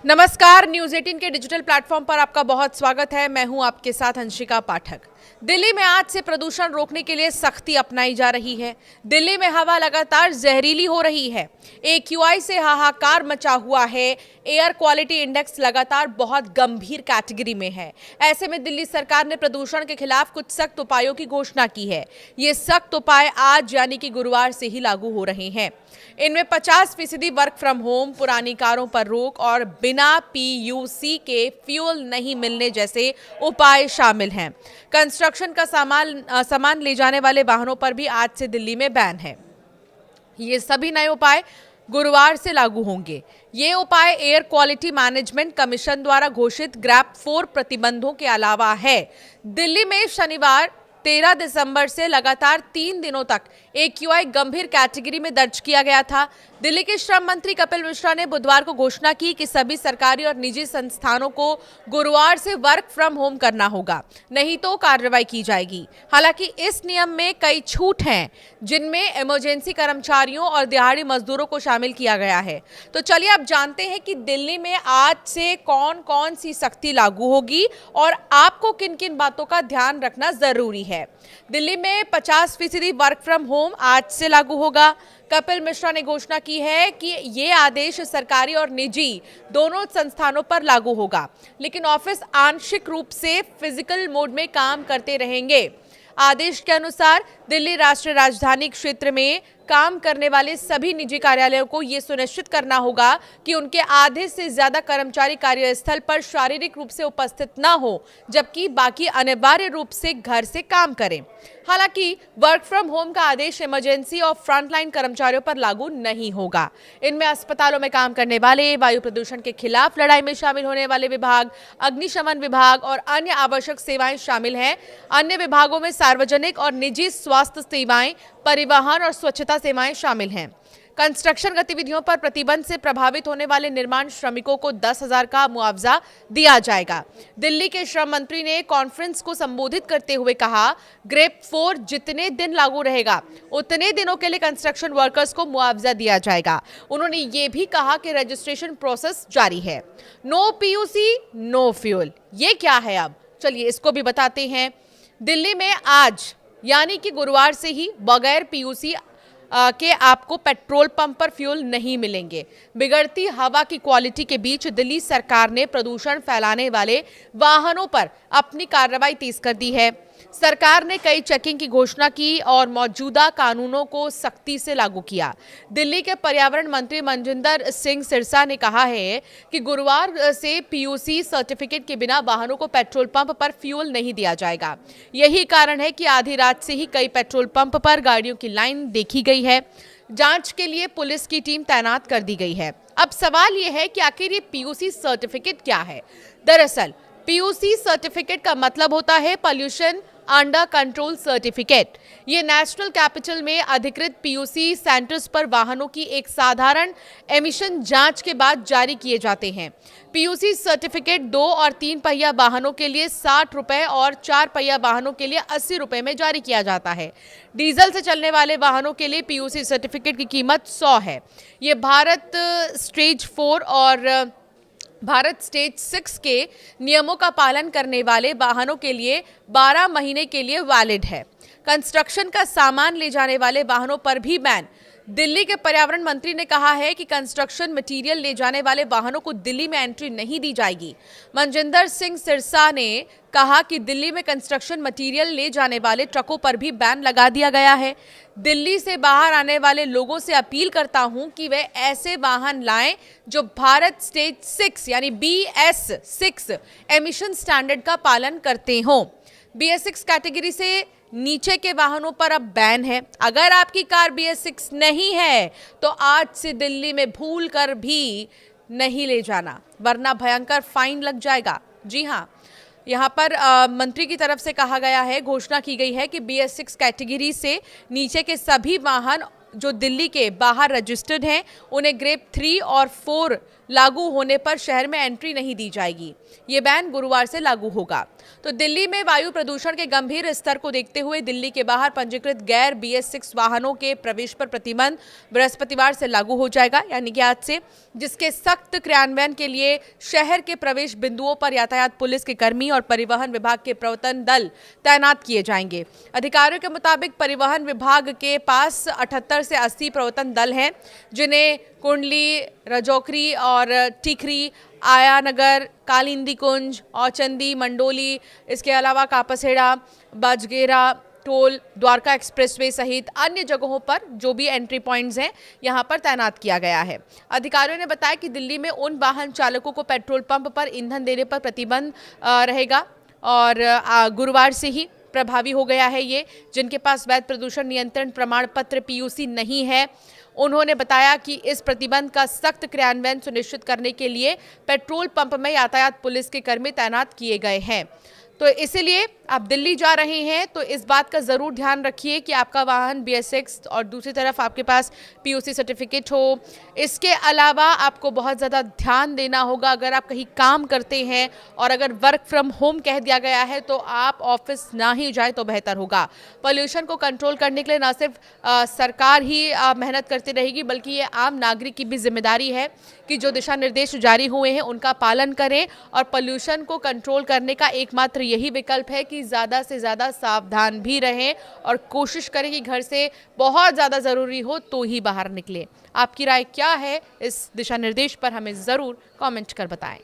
नमस्कार, न्यूज 18 के digital platform पर आपका बहुत स्वागत है। मैं हूं आपके साथ अंशिका पाठक। दिल्ली में आज से प्रदूषण रोकने के लिए सख्ती अपनाई जा रही है। दिल्ली में हवा लगातार जहरीली हो रही है। AQI से हाहाकार मचा हुआ है। एयर क्वालिटी इंडेक्स लगातार बहुत गंभीर कैटेगरी में है। ऐसे में दिल्ली सरकार ने प्रदूषण के खिलाफ कुछ सख्त उपायों की घोषणा की है। ये सख्त उपाय आज यानी कि गुरुवार से ही लागू हो रहे हैं। इनमें 50% वर्क फ्रॉम होम, पुरानी कारों पर रोक और बिना PUC के फ्यूल नहीं मिलने जैसे उपाय शामिल हैं। कंस्ट्रक्शन का सामान ले जाने वाले वाहनों पर भी आज से दिल्ली में बैन है। ये सभी नए उपाय गुरुवार से लागू होंगे। ये उपाय एयर क्वालिटी मैनेजमेंट कमीशन द्वारा घोषित ग्रैप 4 प्रतिबंधों के अलावा है। दिल्ली में शनिवार 13 दिसंबर से लगातार 3 दिनों तक AQI गंभीर कैटेगरी में दर्ज किया गया था। दिल्ली के श्रम मंत्री कपिल मिश्रा ने बुधवार को घोषणा की कि सभी सरकारी और निजी संस्थानों को गुरुवार से वर्क फ्रॉम होम करना होगा, नहीं तो कार्रवाई की जाएगी। हालांकि इस नियम में कई छूट हैं, जिनमें इमरजेंसी कर्मचारियों और दिहाड़ी मजदूरों को शामिल किया गया है। तो चलिए अब जानते हैं कि दिल्ली में आज से कौन कौन सी सख्ती लागू होगी और आपको किन किन बातों का ध्यान रखना जरूरी है। दिल्ली में 50% वर्क फ्रॉम होम आज से लागू होगा। कपिल मिश्रा ने घोषणा की है कि ये आदेश सरकारी और निजी दोनों संस्थानों पर लागू होगा, लेकिन ऑफिस आंशिक रूप से फिजिकल मोड में काम करते रहेंगे। आदेश के अनुसार दिल्ली राष्ट्रीय राजधानी क्षेत्र में काम करने वाले सभी निजी कार्यालयों को यह सुनिश्चित करना होगा कि उनके आधे से ज्यादा कर्मचारी कार्यस्थल पर शारीरिक रूप से उपस्थित न हो, जबकि बाकी अनिवार्य रूप से घर से काम करें। हालांकि वर्क फ्रॉम होम का आदेश इमरजेंसी और फ्रंटलाइन कर्मचारियों पर लागू नहीं होगा। इनमें अस्पतालों में काम करने वाले, वायु प्रदूषण के खिलाफ लड़ाई में शामिल होने वाले विभाग, अग्निशमन विभाग और अन्य आवश्यक सेवाएं शामिल हैं। अन्य विभागों में सार्वजनिक और निजी स्वास्थ्य सेवाएं, परिवहन और स्वच्छता सेवाएं शामिल हैं। कंस्ट्रक्शन गतिविधियों पर प्रतिबंध से प्रभावित होने वाले निर्माण श्रमिकों को 10,000 का मुआवजा दिया जाएगा। दिल्ली के श्रम मंत्री ने कॉन्फ्रेंस को संबोधित करते हुए कहा, ग्रेप 4 जितने दिन लागू रहेगा उतने दिनों के लिए कंस्ट्रक्शन वर्कर्स को मुआवजा दिया जाएगा। उन्होंने ये भी कहा कि रजिस्ट्रेशन प्रोसेस जारी है। नो PUC नो फ्यूल, ये क्या है? अब चलिए इसको भी बताते हैं। दिल्ली में आज यानी कि गुरुवार से ही बगैर PUC के आपको पेट्रोल पंप पर फ्यूल नहीं मिलेंगे। बिगड़ती हवा की क्वालिटी के बीच दिल्ली सरकार ने प्रदूषण फैलाने वाले वाहनों पर अपनी कार्रवाई तेज कर दी है। सरकार ने कई चेकिंग की घोषणा की और मौजूदा कानूनों को सख्ती से लागू किया। दिल्ली के पर्यावरण मंत्री मनजिंदर सिंह सिरसा ने कहा है कि गुरुवार से PUC सर्टिफिकेट के बिना वाहनों को पेट्रोल पंप पर फ्यूल नहीं दिया जाएगा। यही कारण है कि आधी रात से ही कई पेट्रोल पंप पर गाड़ियों की लाइन देखी गई है। जांच के लिए पुलिस की टीम तैनात कर दी गई है। अब सवाल यह है कि आखिर ये PUC सर्टिफिकेट क्या है? दरअसल PUC सर्टिफिकेट का मतलब होता है पॉल्यूशन अंडर कंट्रोल सर्टिफिकेट। ये नेशनल कैपिटल में अधिकृत PUC सेंटर्स पर वाहनों की एक साधारण एमिशन जांच के बाद जारी किए जाते हैं। PUC सर्टिफिकेट 2 और 3 पहिया वाहनों के लिए 60 रुपए और 4 पहिया वाहनों के लिए 80 रुपए में जारी किया जाता है। डीजल से चलने वाले वाहनों के लिए PUC सर्टिफिकेट की कीमत 100 है। ये भारत स्टेज 4 और भारत स्टेज 6 के नियमों का पालन करने वाले वाहनों के लिए 12 महीने के लिए वैलिड है। कंस्ट्रक्शन का सामान ले जाने वाले वाहनों पर भी बैन। दिल्ली के पर्यावरण मंत्री ने कहा है कि कंस्ट्रक्शन मटेरियल ले जाने वाले वाहनों को दिल्ली में एंट्री नहीं दी जाएगी। मनजिंदर सिंह सिरसा ने कहा कि दिल्ली में कंस्ट्रक्शन मटेरियल ले जाने वाले ट्रकों पर भी बैन लगा दिया गया है। दिल्ली से बाहर आने वाले लोगों से अपील करता हूं कि वे ऐसे वाहन लाएं जो भारत स्टेज 6 यानी BS6 एमिशन स्टैंडर्ड का पालन करते हों। BS6 कैटेगरी से नीचे के वाहनों पर अब बैन है। अगर आपकी कार BS6 नहीं है तो आज से दिल्ली में भूल कर भी नहीं ले जाना, वरना भयंकर फाइन लग जाएगा। जी हाँ, यहाँ पर मंत्री की तरफ से कहा गया है, घोषणा की गई है कि BS6 कैटेगरी से नीचे के सभी वाहन जो दिल्ली के बाहर रजिस्टर्ड हैं उन्हें ग्रेप 3 और 4 लागू होने पर शहर में एंट्री नहीं दी जाएगी। ये बैन गुरुवार से लागू होगा। तो दिल्ली में वायु प्रदूषण के गंभीर स्तर को देखते हुए दिल्ली के बाहर पंजीकृत गैर BS6 वाहनों के प्रवेश पर प्रतिबंध बृहस्पतिवार से लागू हो जाएगा, यानी कि आज से, जिसके सख्त क्रियान्वयन के लिए शहर के प्रवेश बिंदुओं पर यातायात पुलिस के कर्मी और परिवहन विभाग के प्रवर्तन दल तैनात किए जाएंगे। अधिकारियों के मुताबिक परिवहन विभाग के पास 78 से 80 प्रवर्तन दल हैं, जिन्हें कुंडली, रजौकरी और टीकरी, आयानगर, कालिंदी कुंज, औचंदी, मंडोली, इसके अलावा कापसेड़ा, बाजगेरा, टोल, द्वारका एक्सप्रेसवे सहित अन्य जगहों पर जो भी एंट्री पॉइंट्स हैं यहां पर तैनात किया गया है। अधिकारियों ने बताया कि दिल्ली में उन वाहन चालकों को पेट्रोल पंप पर ईंधन देने पर प्रतिबंध रहेगा और गुरुवार से ही प्रभावी हो गया है ये, जिनके पास वैध प्रदूषण नियंत्रण प्रमाण पत्र PUC नहीं है। उन्होंने बताया कि इस प्रतिबंध का सख्त क्रियान्वयन सुनिश्चित करने के लिए पेट्रोल पंप में यातायात पुलिस के कर्मी तैनात किए गए हैं। तो इसीलिए आप दिल्ली जा रहे हैं तो इस बात का ज़रूर ध्यान रखिए कि आपका वाहन BS6 और दूसरी तरफ आपके पास PUC सर्टिफिकेट हो। इसके अलावा आपको बहुत ज़्यादा ध्यान देना होगा, अगर आप कहीं काम करते हैं और अगर वर्क फ्रॉम होम कह दिया गया है तो आप ऑफिस ना ही जाए तो बेहतर होगा। पोल्यूशन को कंट्रोल करने के लिए न सिर्फ सरकार ही मेहनत करती रहेगी, बल्कि ये आम नागरिक की भी जिम्मेदारी है कि जो दिशा निर्देश जारी हुए हैं उनका पालन करें और पोल्यूशन को कंट्रोल करने का एकमात्र यही विकल्प है कि ज़्यादा से ज़्यादा सावधान भी रहें और कोशिश करें कि घर से बहुत ज़्यादा ज़रूरी हो तो ही बाहर निकलें। आपकी राय क्या है इस दिशा निर्देश पर हमें ज़रूर कमेंट कर बताएं।